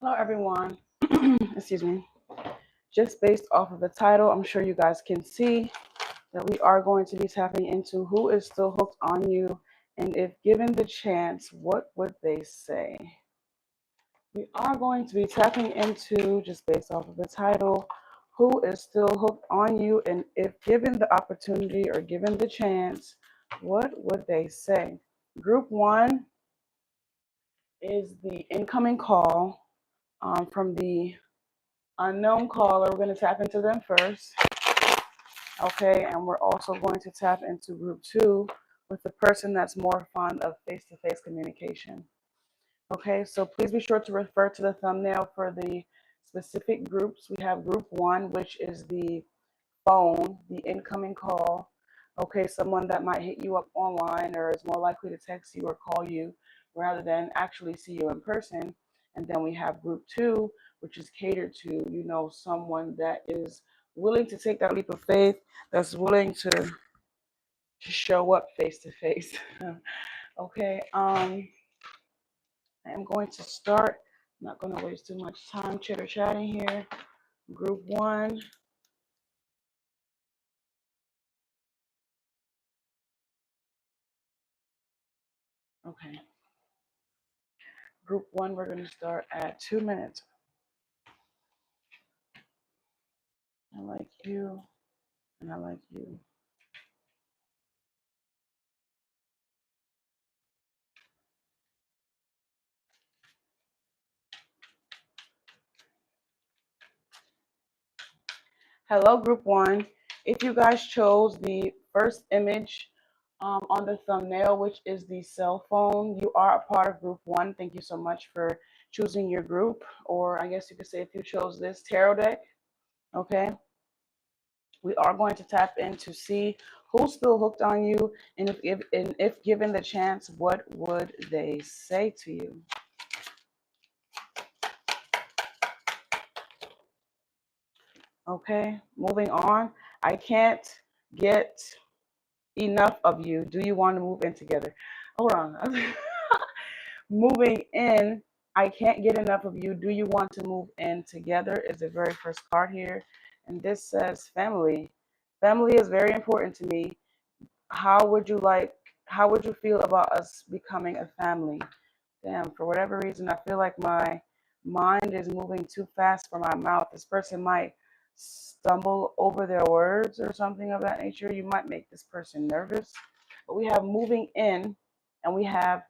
Hello, everyone. Excuse me. Just based off of the title, I'm sure you guys can see that we are going to be tapping into who is still hooked on you, and if given the chance, what would they say? We are going to be tapping into, just based off of the title, who is still hooked on you, and if given the opportunity or given the chance, what would they say? Group one is the incoming call from the unknown caller. We're going to tap into them first. Okay, and we're also going to tap into group two with the person that's more fond of face-to-face communication. Okay, so please be sure to refer to the thumbnail for the specific groups. We have group one, which is the phone, the incoming call. Okay, someone that might hit you up online or is more likely to text you or call you rather than actually see you in person. And then we have group two, which is catered to, someone that is willing to take that leap of faith, that's willing to show up face to face. Okay, I am going to start. I'm not going to waste too much time chitter chatting here. Group one. Okay. Group one, we're going to start at 2 minutes. I like you, and I like you. Hello, group one. If you guys chose the first image on the thumbnail, which is the cell phone, you are a part of group one. Thank you so much for choosing your group, or I guess you could say if you chose this tarot deck. Okay, we are going to tap in to see who's still hooked on you, and if given the chance, what would they say to you? Okay, moving on. I can't get enough of you. Do you want to move in together? Hold on. Moving in. I can't get enough of you. Do you want to move in together? Is the very first card here. And this says family. Family is very important to me. How would you like, how would you feel about us becoming a family? Damn, for whatever reason, I feel like my mind is moving too fast for my mouth. This person might stumble over their words or something of that nature. You might make this person nervous. But we have moving in and we have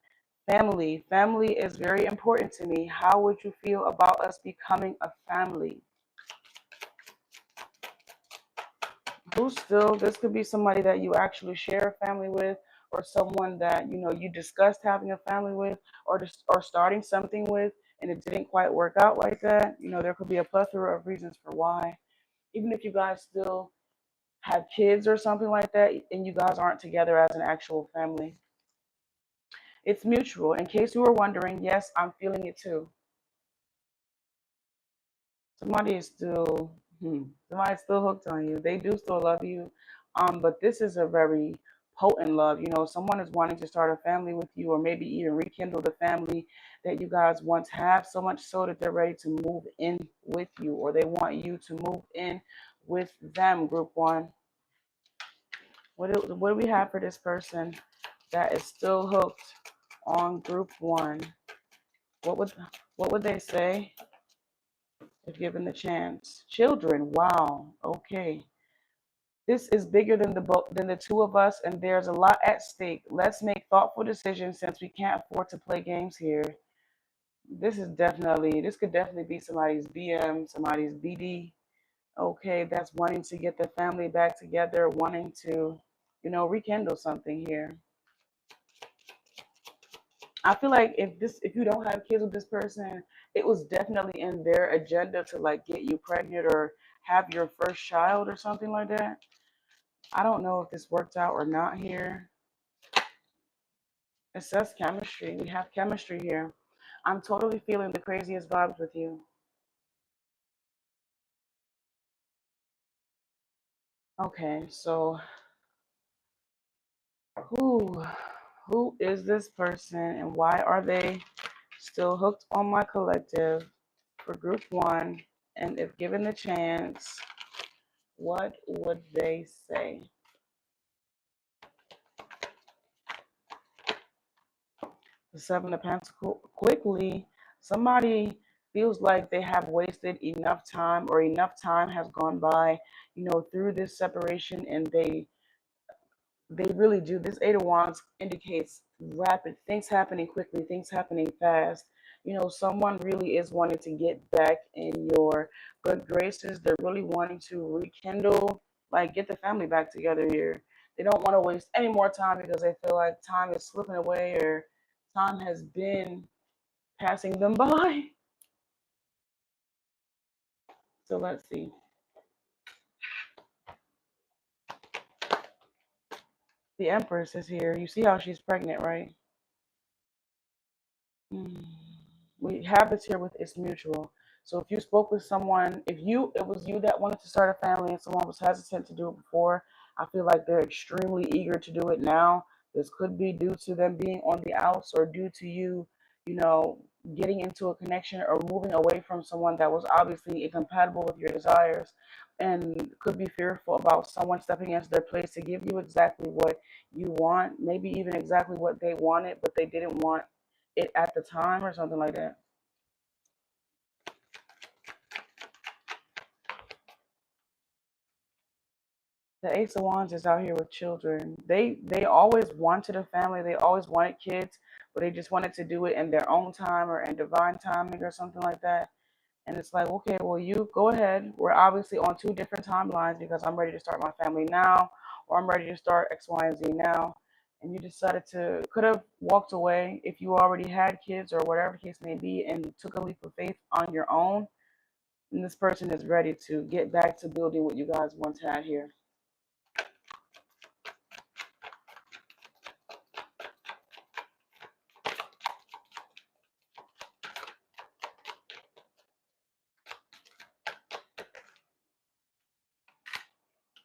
family. Family is very important to me. How would you feel about us becoming a family? Who's still, this could be somebody that you actually share a family with, or someone that you discussed having a family with, or starting something with, and it didn't quite work out like that. There could be a plethora of reasons for why. Even if you guys still have kids or something like that, and you guys aren't together as an actual family, it's mutual. In case you were wondering, yes, I'm feeling it too. Somebody is still somebody's still hooked on you. They do still love you. But this is a very potent love. Someone is wanting to start a family with you, or maybe even rekindle the family that you guys once have, so much so that they're ready to move in with you, or they want you to move in with them. Group one. What do we have for this person that is still hooked on group one? What would what would they say if given the chance? Children, wow. Okay. This is bigger than the two of us, and there's a lot at stake. Let's make thoughtful decisions since we can't afford to play games here. This could definitely be somebody's BM, somebody's BD. Okay, that's wanting to get the family back together, wanting to, rekindle something here. I feel like if you don't have kids with this person, it was definitely in their agenda to like get you pregnant or have your first child or something like that. I don't know if this worked out or not here. It says chemistry. We have chemistry here. I'm totally feeling the craziest vibes with you. Okay, so who who is this person and why are they still hooked on my collective? for group one, and if given the chance, what would they say? The Seven of Pentacles. Quickly, somebody feels like they have wasted enough time, or enough time has gone by, through this separation, and they really do. This Eight of Wands indicates rapid things happening quickly, things happening fast. Someone really is wanting to get back in your good graces. They're really wanting to rekindle, like get the family back together here. They don't want to waste any more time because they feel like time is slipping away, or time has been passing them by. So let's see. The Empress is here. You see how she's pregnant, right? We have this here with it's mutual. So if you spoke with someone, if it was you that wanted to start a family and someone was hesitant to do it before, I feel like they're extremely eager to do it now. This could be due to them being on the outs, or due to you, getting into a connection or moving away from someone that was obviously incompatible with your desires, and could be fearful about someone stepping into their place to give you exactly what you want, maybe even exactly what they wanted, but they didn't want it at the time, or something like that. The Ace of Wands is out here with children. They always wanted a family. They always wanted kids, but they just wanted to do it in their own time, or in divine timing, or something like that. And it's like, okay, well, you go ahead. We're obviously on two different timelines, because I'm ready to start my family now, or I'm ready to start X, Y, and Z now. And you decided to, could have walked away if you already had kids, or whatever case may be, and took a leap of faith on your own. And this person is ready to get back to building what you guys once had here.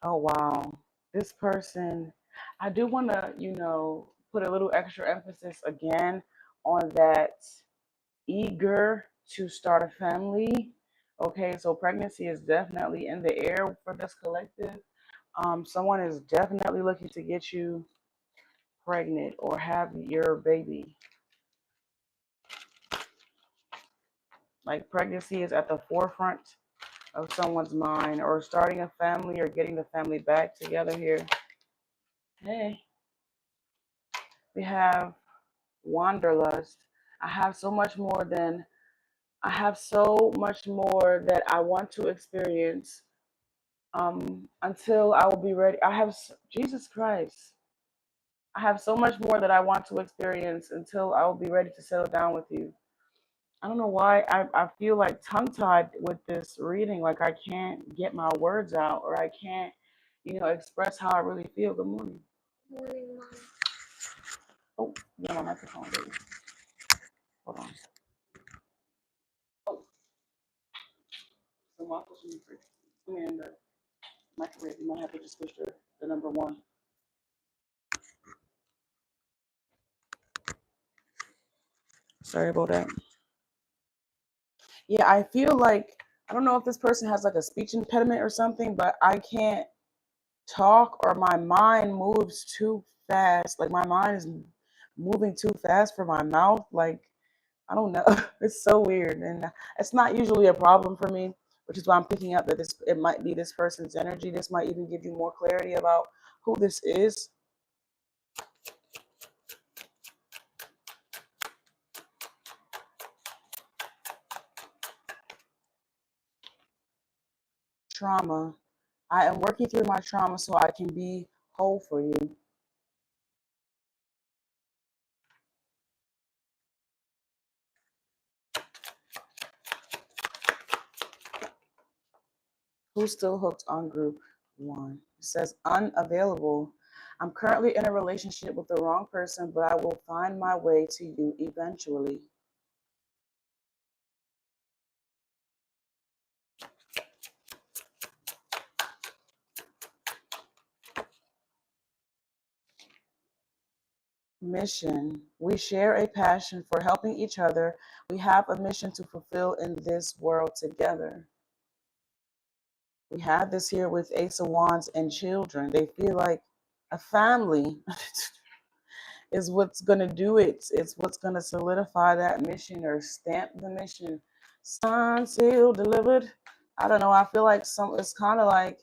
Oh, wow. This person, I do want to, put a little extra emphasis again on that eager to start a family. Okay, so pregnancy is definitely in the air for this collective. Someone is definitely looking to get you pregnant or have your baby. Like, pregnancy is at the forefront of someone's mind, or starting a family, or getting the family back together here. Hey, we have wanderlust. I have so much more than I have so much more that I want to experience, until I will be ready. Jesus Christ. I have so much more that I want to experience until I will be ready to settle down with you. I don't know why I feel like tongue tied with this reading. Like, I can't get my words out, or I can't, express how I really feel. Good morning. Morning, Mom. Oh, yeah, my microphone, baby. Hold on. Oh, so Marcos in the fridge. I mean, in the microwave. You might have to just push the number one. Sorry about that. Yeah, I feel like, I don't know if this person has like a speech impediment or something, but I can't talk, or my mind moves too fast. Like, my mind is moving too fast for my mouth. Like, I don't know. It's so weird. And it's not usually a problem for me, which is why I'm picking up that it might be this person's energy. This might even give you more clarity about who this is. Trauma. I am working through my trauma so I can be whole for you. Who's still hooked on group one? It says unavailable. I'm currently in a relationship with the wrong person, but I will find my way to you eventually. mission. We share a passion for helping each other. We have a mission to fulfill in this world together. We have this here with Ace of Wands and children. They feel like a family is what's going to do it. It's what's going to solidify that mission or stamp the mission. Signed, sealed, delivered. I don't know. I feel like it's kind of like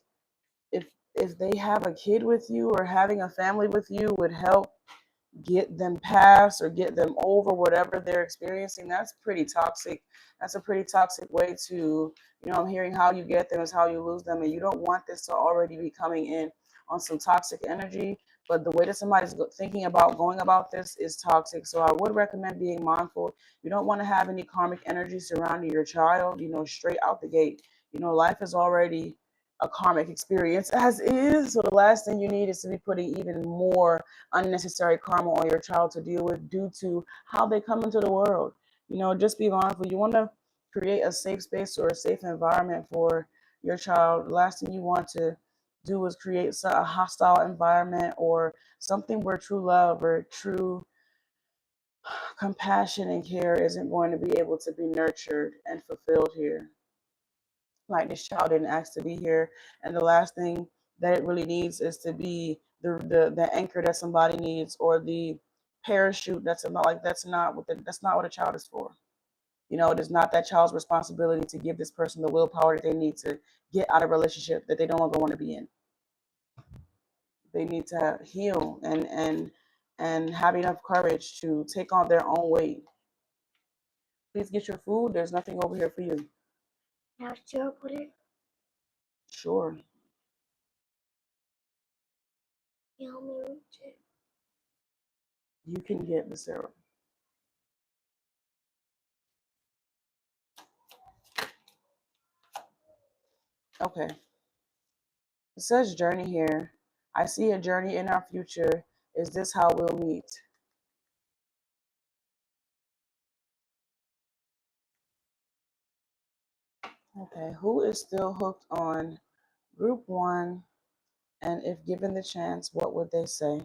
if if they have a kid with you or having a family with you would help get them past or get them over whatever they're experiencing. That's pretty toxic. That's a pretty toxic way to, I'm hearing how you get them is how you lose them. And you don't want this to already be coming in on some toxic energy. But the way that somebody's thinking about going about this is toxic. So I would recommend being mindful. You don't want to have any karmic energy surrounding your child, straight out the gate. Life is already a karmic experience as is. So the last thing you need is to be putting even more unnecessary karma on your child to deal with due to how they come into the world. Just be mindful. You want to create a safe space or a safe environment for your child. The last thing you want to do is create a hostile environment or something where true love or true compassion and care isn't going to be able to be nurtured and fulfilled here. Like this child didn't ask to be here, and the last thing that it really needs is to be the anchor that somebody needs or the parachute. That's not what a child is for. It is not that child's responsibility to give this person the willpower that they need to get out of a relationship that they no longer want to be in. They need to heal and have enough courage to take on their own weight. Please get your food. There's nothing over here for you. Now syrup with it? Sure. You help me reach it. You can get the syrup. Okay. It says journey here. I see a journey in our future. Is this how we'll meet? Okay. Who is still hooked on group one? And if given the chance, what would they say?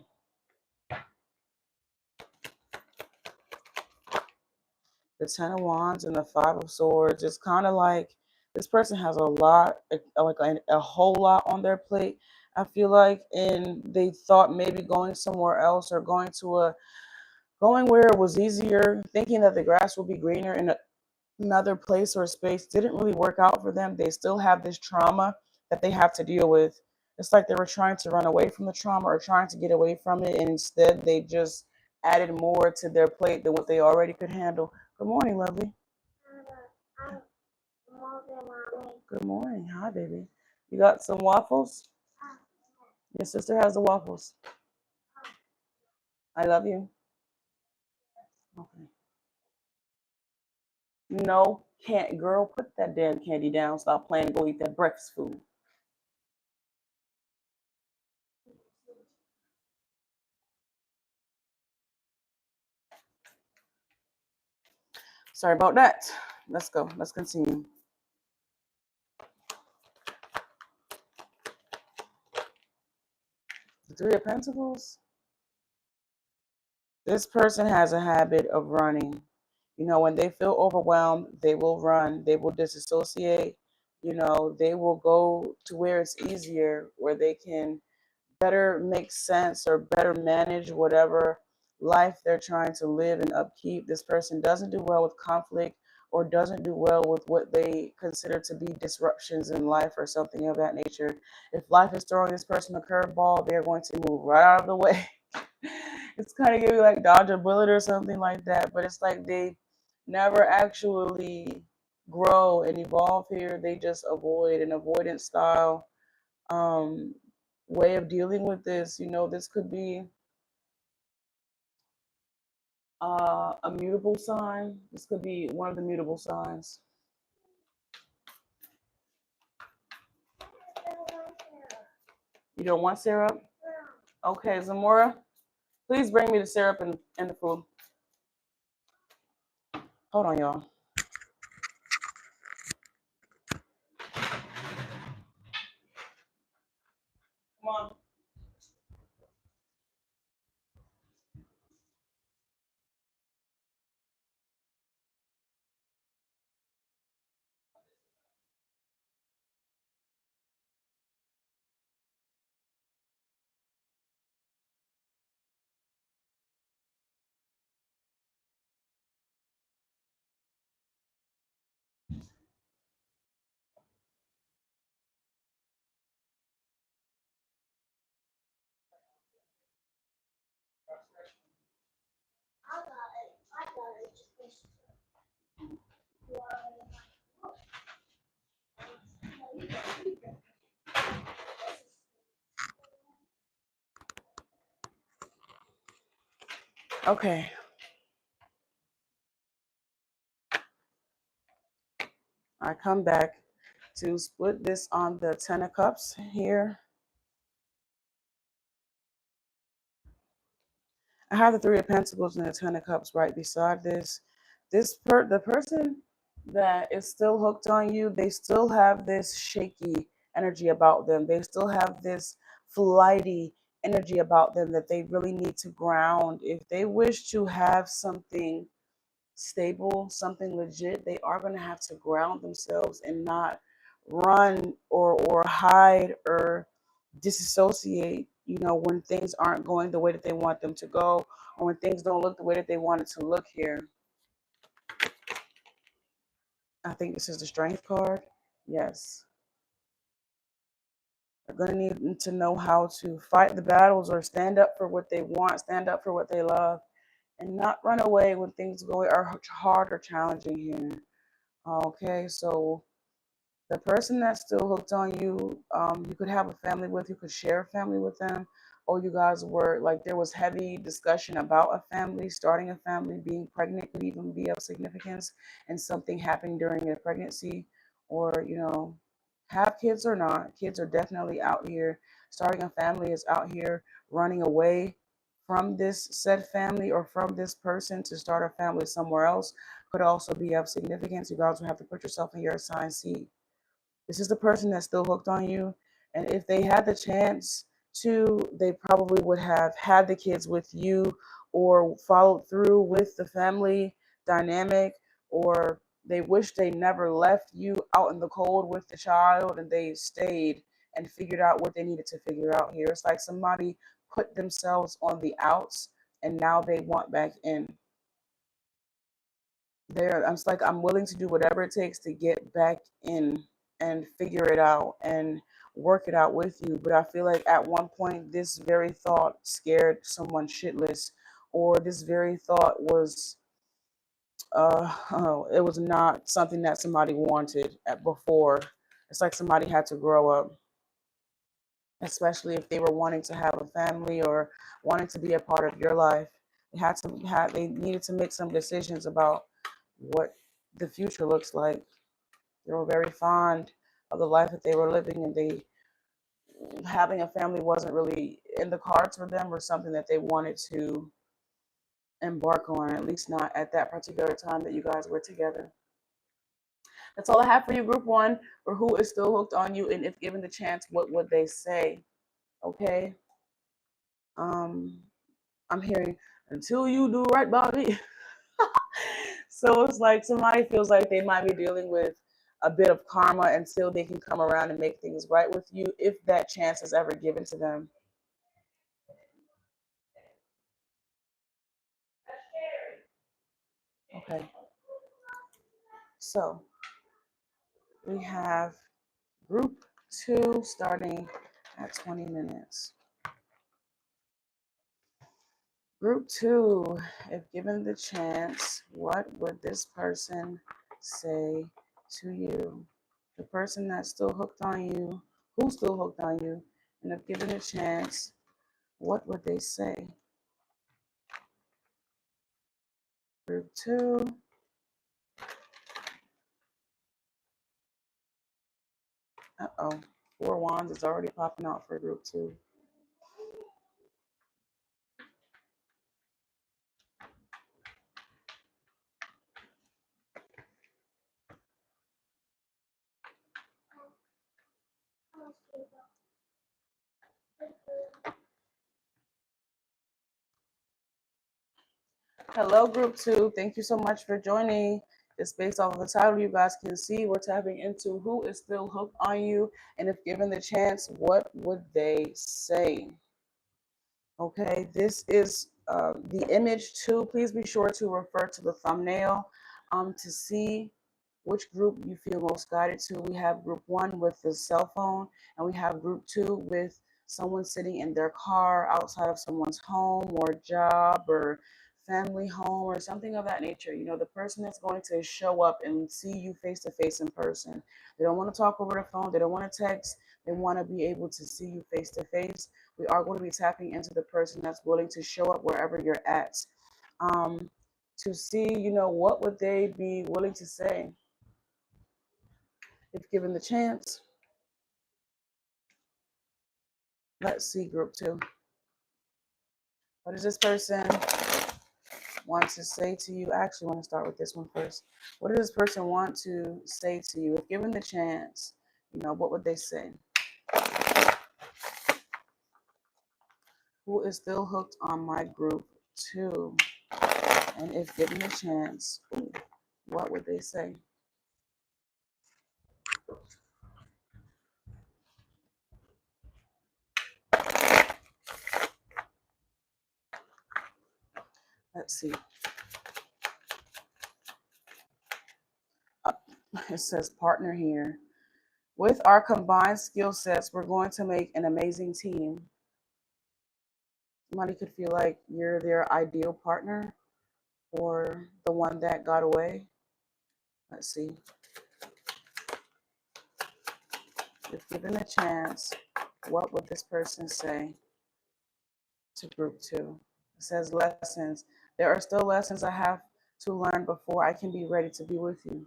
The Ten of Wands and the Five of Swords. It's kind of like this person has a lot, like a whole lot on their plate, I feel like, and they thought maybe going somewhere else or going where it was easier, thinking that the grass would be greener in another place or space didn't really work out for them. They still have this trauma that they have to deal with. It's like they were trying to run away from the trauma or trying to get away from it, and instead they just added more to their plate than what they already could handle. Good morning, lovely. Good morning. Hi, baby. You got some waffles? Your sister has the waffles. I love you. Okay. No, can't. Girl, put that damn candy down. Stop playing. Go eat that breakfast food. Sorry about that. Let's go. Let's continue. The Three of Pentacles. This person has a habit of running. When they feel overwhelmed, they will run. They will disassociate. They will go to where it's easier, where they can better make sense or better manage whatever life they're trying to live and upkeep. This person doesn't do well with conflict or doesn't do well with what they consider to be disruptions in life or something of that nature. If life is throwing this person a curveball, they're going to move right out of the way. It's kind of giving like dodge a bullet or something like that, but it's like they never actually grow and evolve here. They just avoid an avoidance style um, way of dealing with this. This could be a mutable sign. This could be one of the mutable signs. You don't want syrup? Okay, Zamora, please bring me the syrup and the food. Hold on, y'all. Come on. Okay. I come back to split this on the Ten of Cups here. I have the Three of Pentacles and the Ten of Cups right beside this. The person that is still hooked on you, they still have this shaky energy about them. They still have this flighty energy about them that they really need to ground. If they wish to have something stable, something legit, they are going to have to ground themselves and not run or hide or disassociate, when things aren't going the way that they want them to go, or when things don't look the way that they want it to look here. I think this is the Strength card. Yes. They're going to need to know how to fight the battles or stand up for what they want, stand up for what they love, and not run away when things are hard or challenging here. Okay, so the person that's still hooked on you, you could have a family with, you could share a family with them, or you guys were like, there was heavy discussion about a family, starting a family, being pregnant could even be of significance, and something happened during a pregnancy, or, have kids or not. Kids are definitely out here. Starting a family is out here. Running away from this said family or from this person to start a family somewhere else could also be of significance. You guys will have to put yourself in your assigned seat. This is the person that's still hooked on you. And if they had the chance to, they probably would have had the kids with you or followed through with the family dynamic, or they wish they never left you out in the cold with the child and they stayed and figured out what they needed to figure out here. It's like somebody put themselves on the outs and now they want back in. I'm just like, I'm willing to do whatever it takes to get back in and figure it out and work it out with you. But I feel like at one point, this very thought scared someone shitless, or this very thought was, oh, it was not something that somebody wanted at before. It's like somebody had to grow up, especially if they were wanting to have a family or wanting to be a part of your life. They needed to make some decisions about what the future looks like. They were very fond of the life that they were living, and they having a family wasn't really in the cards for them or something that they wanted to embark on, at least not at that particular time that you guys were together. That's all I have for you, group one, or who is still hooked on you, and if given the chance, what would they say? Okay. Um, I'm hearing until you do right by me. So it's like somebody feels like they might be dealing with a bit of karma until they can come around and make things right with you, if that chance is ever given to them. Okay. So we have group two starting at 20 minutes. Group two, if given the chance, what would this person say to you? The person that's still hooked on you, who's still hooked on you, and if given a chance, what would they say? Group two. Uh-oh. Four Wands is already popping out for group two. Hello, group two. Thank you so much for joining. Just based off of the title, you guys can see we're tapping into who is still hooked on you. And if given the chance, what would they say? Okay, this is the image too. Please be sure to refer to the thumbnail to see which group you feel most guided to. We have group one with the cell phone, and we have group two with someone sitting in their car outside of someone's home or job or family home or something of that nature. The person that's going to show up and see you face to face in person. They don't want to talk over the phone. They don't want to text. They want to be able to see you face to face. We are going to be tapping into the person that's willing to show up wherever you're at. um, to see, what would they be willing to say if given the chance. Let's see, group two. What does this person want to say to you? I actually want to start with this one first. What does this person want to say to you? If given the chance, what would they say? Who is still hooked on my group two? And if given the chance, what would they say? Let's see. It says partner here. With our combined skill sets, we're going to make an amazing team. Somebody could feel like you're their ideal partner or the one that got away. Let's see. If given a chance, what would this person say to group two? It says lessons. There are still lessons I have to learn before I can be ready to be with you.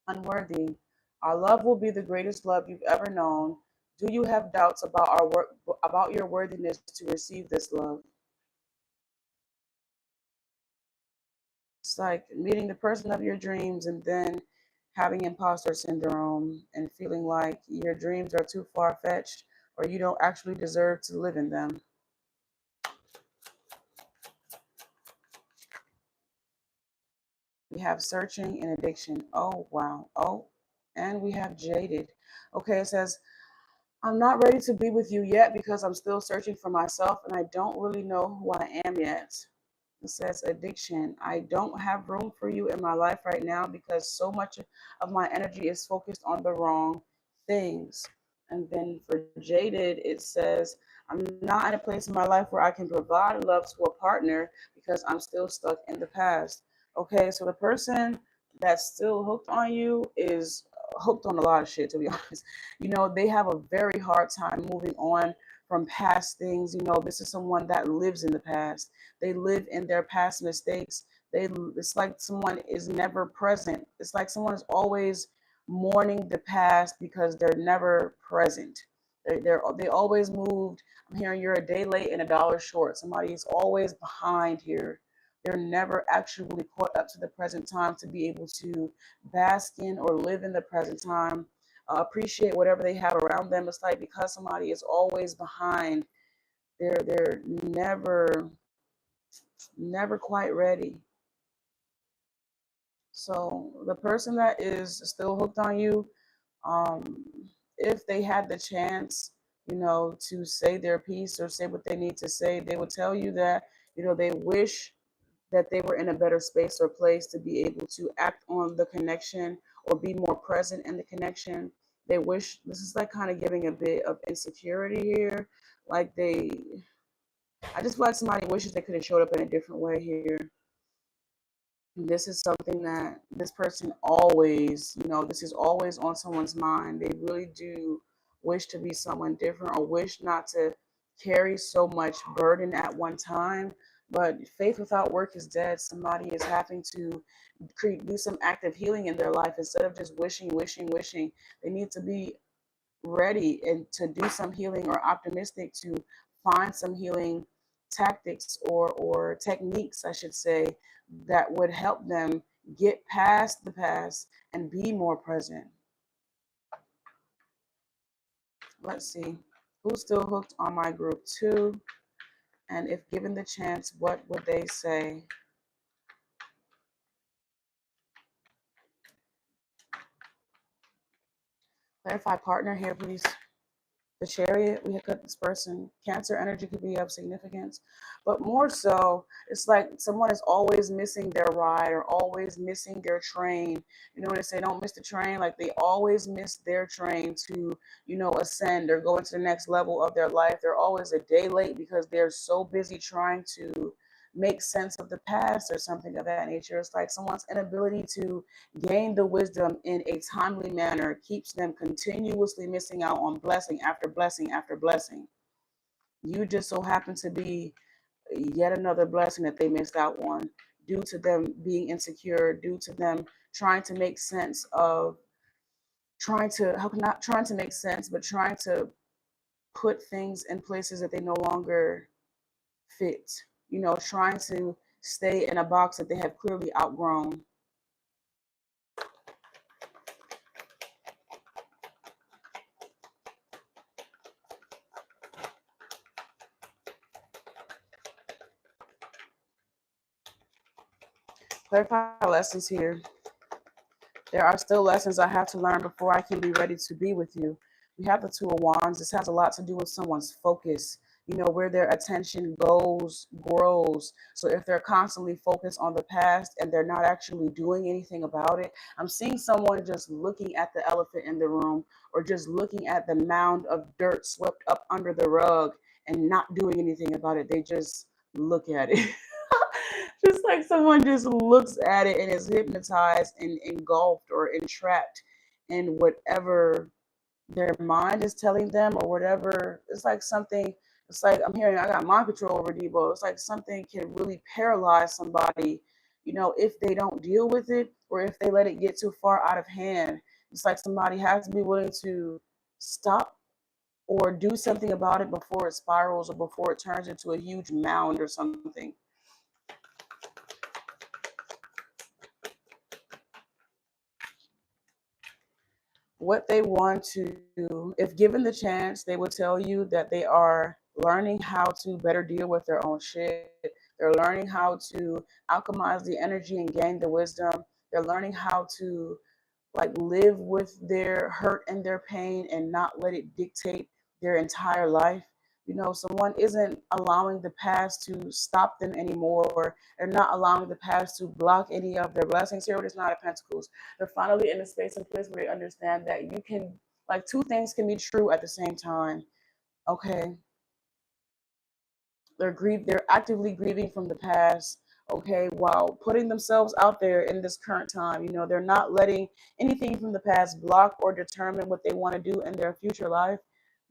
Unworthy. Our love will be the greatest love you've ever known. Do you have doubts about our work, about your worthiness to receive this love? It's like meeting the person of your dreams and then having imposter syndrome and feeling like your dreams are too far-fetched or you don't actually deserve to live in them. We have searching and addiction. Oh, wow. Oh, and we have jaded. Okay, it says, I'm not ready to be with you yet because I'm still searching for myself and I don't really know who I am yet. It says addiction. I don't have room for you in my life right now because so much of my energy is focused on the wrong things. And then for jaded, it says, I'm not in a place in my life where I can provide love to a partner because I'm still stuck in the past. Okay, so the person that's still hooked on you is hooked on a lot of shit, to be honest. They have a very hard time moving on from past things. This is someone that lives in the past. They live in their past mistakes. It's like someone is never present. It's like someone is always mourning the past because they're never present. They always moved. I'm hearing you're a day late and a dollar short. Somebody is always behind here. They're never actually caught up to the present time to be able to bask in or live in the present time, appreciate whatever they have around them. It's like because somebody is always behind, they're never quite ready. So the person that is still hooked on you, um, if they had the chance, to say their piece or say what they need to say, they would tell you that, they wish that they were in a better space or place to be able to act on the connection or be more present in the connection. They wish, this is like kind of giving a bit of insecurity here. Like I just feel like somebody wishes they could have showed up in a different way here. This is something that this person always, this is always on someone's mind. They really do wish to be someone different or wish not to carry so much burden at one time. But faith without work is dead. Somebody is having to do some active healing in their life instead of just wishing. They need to be ready and to do some healing or optimistic to find some healing tactics or techniques, I should say, that would help them get past the past and be more present. Let's see. Who's still hooked on my group two? And if given the chance, what would they say? Clarify partner here, please. The Chariot, we had cut this person. Cancer energy could be of significance, but more so, it's like someone is always missing their ride or always missing their train. When they say don't miss the train, like they always miss their train to, ascend or go into the next level of their life. They're always a day late because they're so busy trying to make sense of the past or something of that nature. It's like someone's inability to gain the wisdom in a timely manner keeps them continuously missing out on blessing after blessing after blessing. You just so happen to be yet another blessing that they missed out on due to them being insecure, due to them trying to make sense of trying to how not trying to make sense, but trying to put things in places that they no longer fit. Trying to stay in a box that they have clearly outgrown. Clarify lessons here. There are still lessons I have to learn before I can be ready to be with you. We have the Two of Wands. This has a lot to do with someone's focus, where their attention goes, grows. So if they're constantly focused on the past and they're not actually doing anything about it, I'm seeing someone just looking at the elephant in the room or just looking at the mound of dirt swept up under the rug and not doing anything about it. They just look at it. Just like someone just looks at it and is hypnotized and engulfed or entrapped in whatever their mind is telling them or whatever. It's like something, it's like I'm hearing I got mind control over Debo. It's like something can really paralyze somebody, if they don't deal with it or if they let it get too far out of hand. It's like somebody has to be willing to stop or do something about it before it spirals or before it turns into a huge mound or something. What they want to, if given the chance, they will tell you that they are learning how to better deal with their own shit. They're learning how to alchemize the energy and gain the wisdom. They're learning how to like live with their hurt and their pain and not let it dictate their entire life. Someone isn't allowing the past to stop them anymore. They're not allowing the past to block any of their blessings. Here it is, Nine of Pentacles. They're finally in a space and place where they understand that you can, like, two things can be true at the same time. Okay, they're actively grieving from the past, okay, while putting themselves out there in this current time. They're not letting anything from the past block or determine what they want to do in their future life.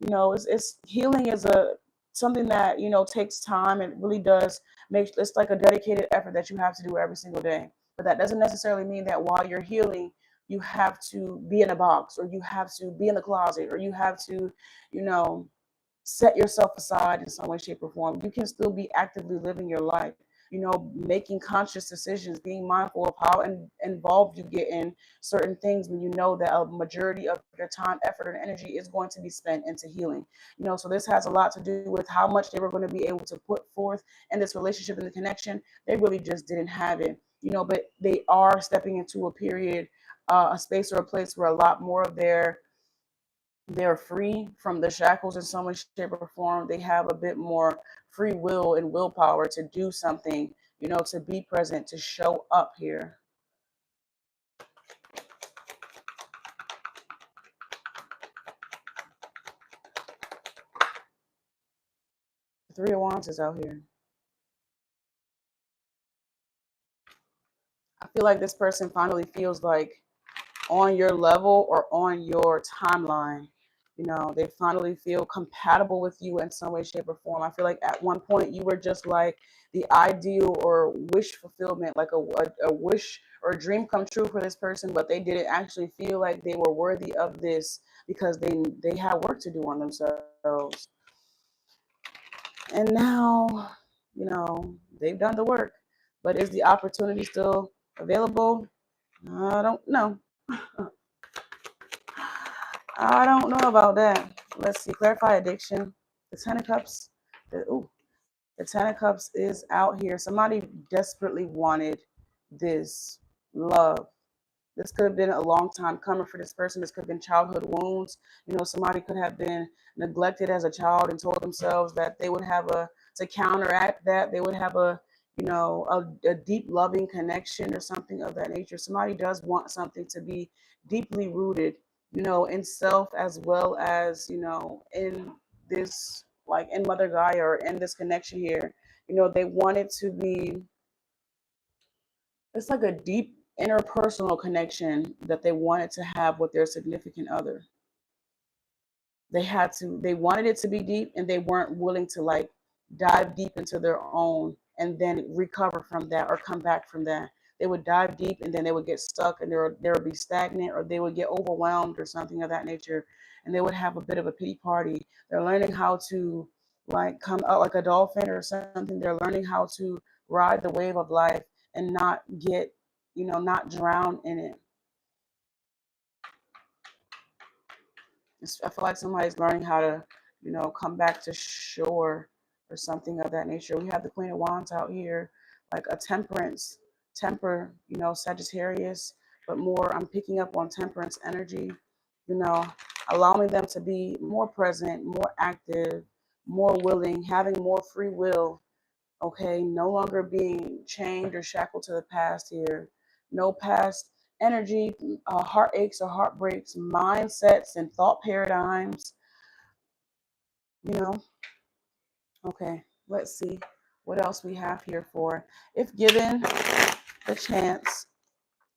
It's healing is a something that takes time. It really does make it's like a dedicated effort that you have to do every single day. But that doesn't necessarily mean that while you're healing you have to be in a box or you have to be in the closet or you have to you know set yourself aside in some way, shape, or form. You can still be actively living your life, making conscious decisions, being mindful of how involved you get in certain things when you know that a majority of your time, effort, and energy is going to be spent into healing. So this has a lot to do with how much they were going to be able to put forth in this relationship and the connection. They really just didn't have it, but they are stepping into a period, a space or a place where a lot more of they're free from the shackles in some way, shape, or form. They have a bit more free will and willpower to do something, to be present, to show up here. The Three of Wands is out here. I feel like this person finally feels like on your level or on your timeline. They finally feel compatible with you in some way, shape, or form. I feel like at one point you were just like the ideal or wish fulfillment, like a wish or a dream come true for this person, but they didn't actually feel like they were worthy of this because they had work to do on themselves. And now, they've done the work, but is the opportunity still available? I don't know. I don't know about that. Let's see. Clarify addiction. The Ten of Cups. The Ten of Cups is out here. Somebody desperately wanted this love. This could have been a long time coming for this person. This could have been childhood wounds. Somebody could have been neglected as a child and told themselves that they would have to counteract that, they would have a deep loving connection or something of that nature. Somebody does want something to be deeply rooted, in self as well as, in this, like in Mother Gaia or in this connection here. They wanted to be, it's like a deep interpersonal connection that they wanted to have with their significant other. They wanted it to be deep, and they weren't willing to like dive deep into their own and then recover from that or come back from that. They would dive deep, and then they would get stuck, and they would be stagnant, or they would get overwhelmed or something of that nature, and they would have a bit of a pity party. They're learning how to like come out like a dolphin or something. They're learning how to ride the wave of life and not get, not drown in it. I feel like somebody's learning how to, come back to shore or something of that nature. We have the Queen of Wands out here, like a temper, Sagittarius, but more, I'm picking up on temperance energy, you know, allowing them to be more present, more active, more willing, having more free will. Okay, no longer being chained or shackled to the past here. No past energy, heartaches or heartbreaks, mindsets and thought paradigms. You know, okay, let's see what else we have here for. If given the chance,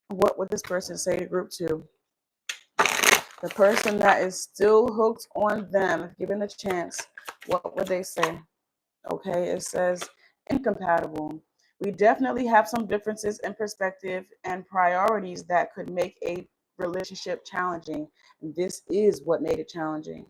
what would this person say to group two? The person that is still hooked on them, if given the chance, what would they say? Okay, it says incompatible. We definitely have some differences in perspective and priorities that could make a relationship challenging. This is what made it challenging.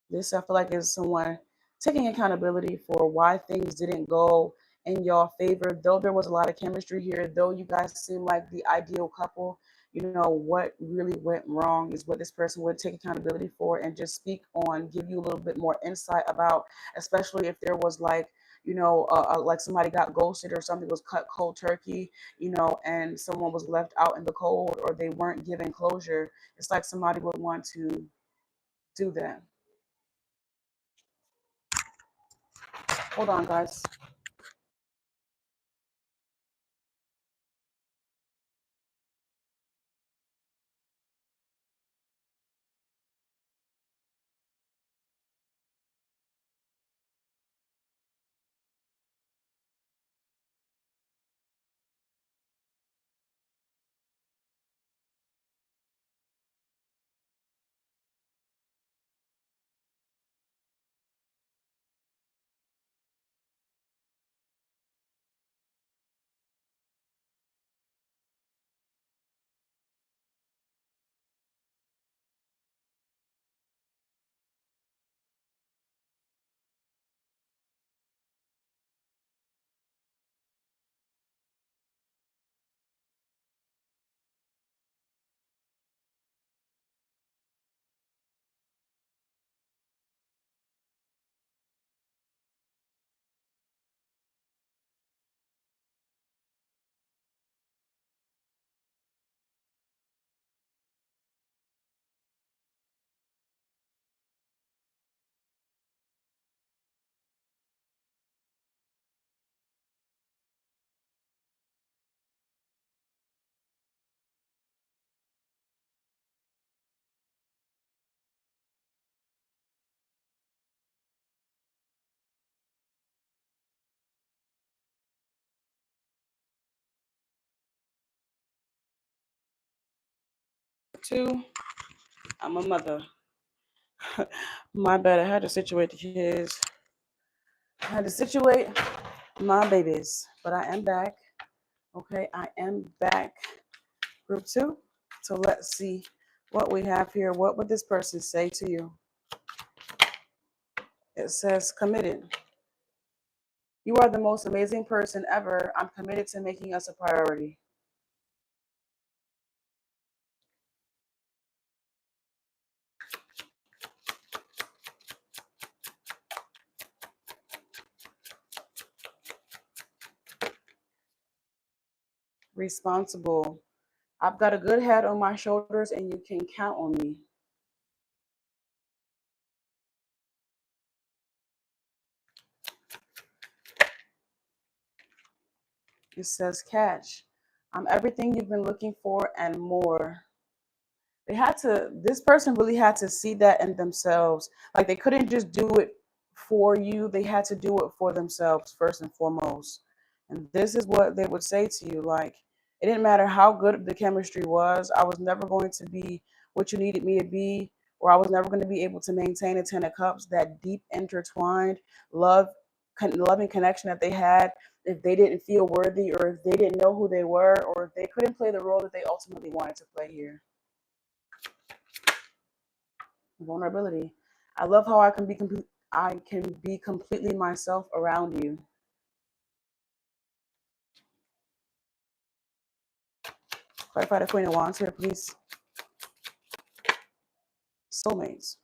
This, I feel like, is someone taking accountability for why things didn't go in your favor. Though there was a lot of chemistry here, though you guys seem like the ideal couple, what really went wrong is what this person would take accountability for and just speak on, give you a little bit more insight about, especially if there was like, like somebody got ghosted or something was cut cold turkey, and someone was left out in the cold or they weren't given closure. It's like somebody would want to do that. Hold on, guys. Two, I'm a mother. My bad. I had to situate the kids. I had to situate my babies. But I am back. Okay, I am back. Group two. So let's see what we have here. What would this person say to you? It says committed. You are the most amazing person ever. I'm committed to making us a priority. Responsible. I've got a good head on my shoulders and you can count on me. It says catch. I'm everything you've been looking for and more. This person really had to see that in themselves. Like they couldn't just do it for you. They had to do it for themselves first and foremost. And this is what they would say to you. Like, it didn't matter how good the chemistry was. I was never going to be what you needed me to be, or I was never going to be able to maintain a 10 of cups, that deep intertwined love, loving connection that they had, if they didn't feel worthy, or if they didn't know who they were, or if they couldn't play the role that they ultimately wanted to play here. Vulnerability. I love how I can be completely myself around you. Clarify the Queen of Wands here, please. Soulmates.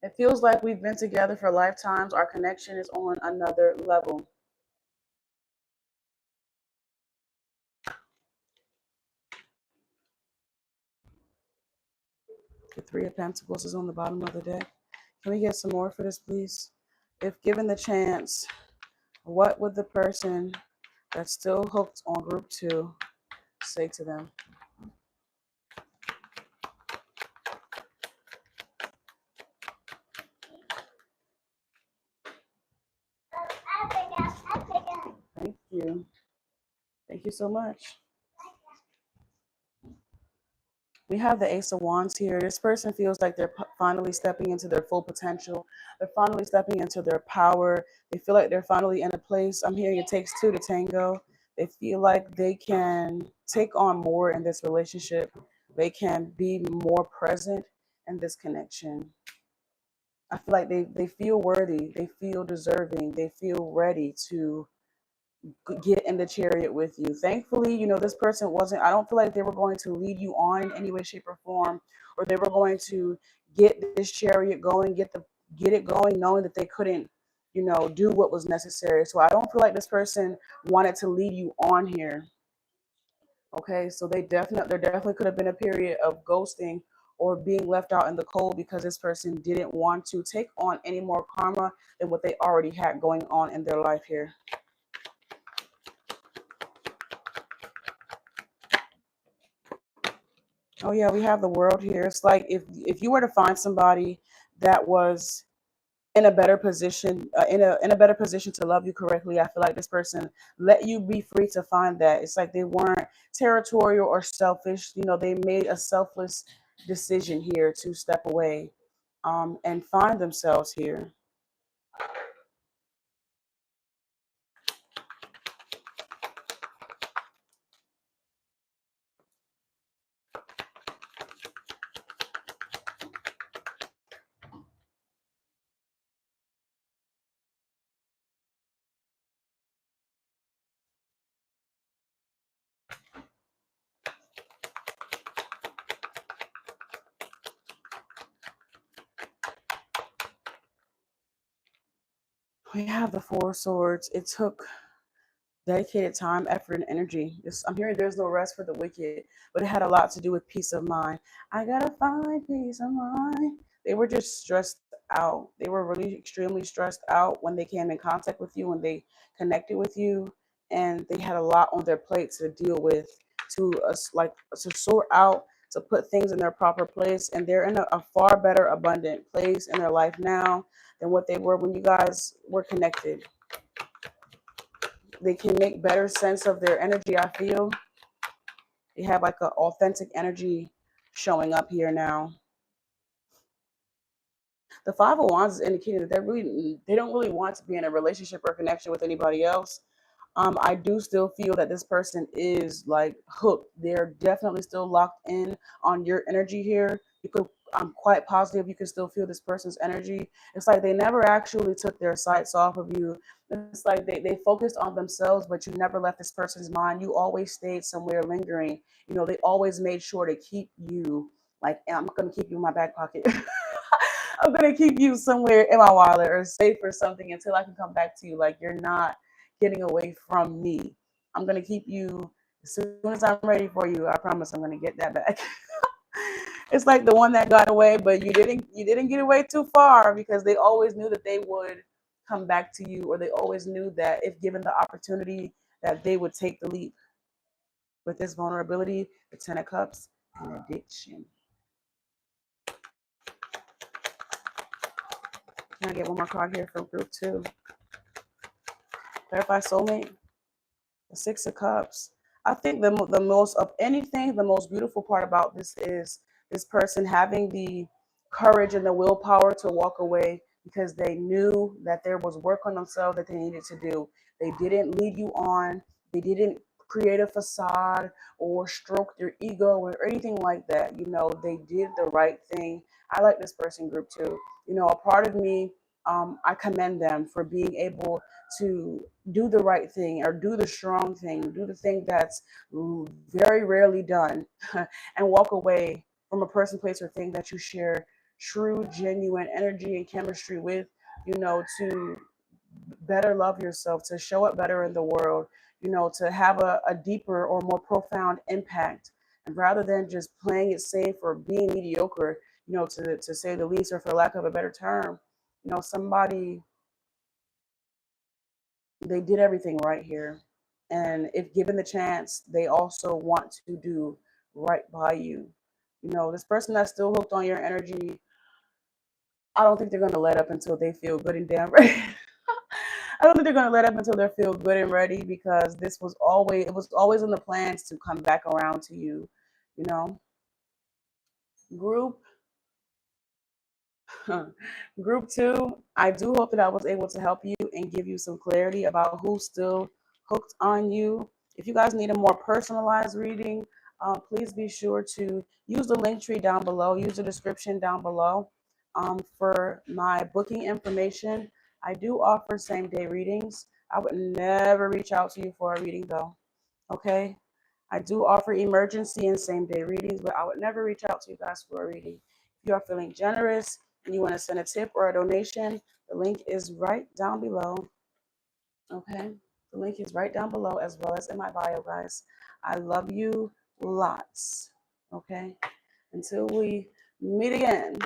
It feels like we've been together for lifetimes. Our connection is on another level. The Three of Pentacles is on the bottom of the deck. Can we get some more for this, please? If given the chance, what would the person that's still hooked on group 2 say to them? Thank you. Thank you so much. We have the Ace of Wands here. This person feels like they're finally stepping into their full potential. They're finally stepping into their power. They feel like they're finally in a place. I'm hearing it takes two to tango. They feel like they can take on more in this relationship. They can be more present in this connection. I feel like they feel worthy. They feel deserving. They feel ready to get in the chariot with you. Thankfully, this person wasn't, I don't feel like they were going to lead you on in any way, shape, or form, or they were going to get this chariot going, get it going, knowing that they couldn't, do what was necessary. So I don't feel like this person wanted to lead you on here. Okay, so there definitely could have been a period of ghosting or being left out in the cold because this person didn't want to take on any more karma than what they already had going on in their life here. Oh yeah, we have the world here. It's like if you were to find somebody that was in a better position, in a better position to love you correctly, I feel like this person let you be free to find that. It's like they weren't territorial or selfish. They made a selfless decision here to step away, and find themselves here. We have the Four of Swords. It took dedicated time, effort, and energy. I'm hearing there's no rest for the wicked, but it had a lot to do with peace of mind. I gotta find peace of mind. They were just stressed out. They were really extremely stressed out when they came in contact with you, when they connected with you, and they had a lot on their plate to deal with, to sort out, to put things in their proper place, and they're in a far better abundant place in their life now than what they were when you guys were connected. They can make better sense of their energy. I feel they have like an authentic energy showing up here now. The Five of Wands is indicating that they don't really want to be in a relationship or connection with anybody else. I do still feel that this person is like hooked. They're definitely still locked in on your energy here. I'm quite positive you can still feel this person's energy. It's like they never actually took their sights off of you. It's like they focused on themselves, but you never left this person's mind. You always stayed somewhere lingering. They always made sure to keep you, like, I'm going to keep you in my back pocket. I'm going to keep you somewhere in my wallet or safe or something until I can come back to you. Like, you're not getting away from me. I'm going to keep you as soon as I'm ready for you. I promise I'm going to get that back. It's like the one that got away, but you didn't get away too far, because they always knew that they would come back to you, or they always knew that if given the opportunity that they would take the leap. With this vulnerability, the 10 of Cups, and addiction. Can I get one more card here from group 2? Clarify soulmate. The Six of Cups. I think the most of anything, the most beautiful part about this is this person having the courage and the willpower to walk away because they knew that there was work on themselves that they needed to do. They didn't lead you on. They didn't create a facade or stroke their ego or anything like that. You know, they did the right thing. I like this person group too. You know, a part of me, I commend them for being able to do the right thing or do the strong thing, do the thing that's very rarely done, and walk away from a person, place, or thing that you share true, genuine energy and chemistry with, you know, to better love yourself, to show up better in the world, you know, to have a deeper or more profound impact. And rather than just playing it safe or being mediocre, you know, to say the least, or for lack of a better term, you know, somebody, they did everything right here. And if given the chance, they also want to do right by you. You know, this person that's still hooked on your energy, I don't think they're going to let up until they feel good and damn ready. I don't think they're going to let up until they feel good and ready, because it was always in the plans to come back around to you, you know. Group Group 2, I do hope that I was able to help you and give you some clarity about who's still hooked on you. If you guys need a more personalized reading, please be sure to use the link tree down below, use the description down below for my booking information. I do offer same day readings. I would never reach out to you for a reading though, okay? I do offer emergency and same day readings, but I would never reach out to you guys for a reading. If you are feeling generous and you want to send a tip or a donation, the link is right down below. Okay? The link is right down below as well as in my bio, guys. I love you lots. Okay? Until we meet again.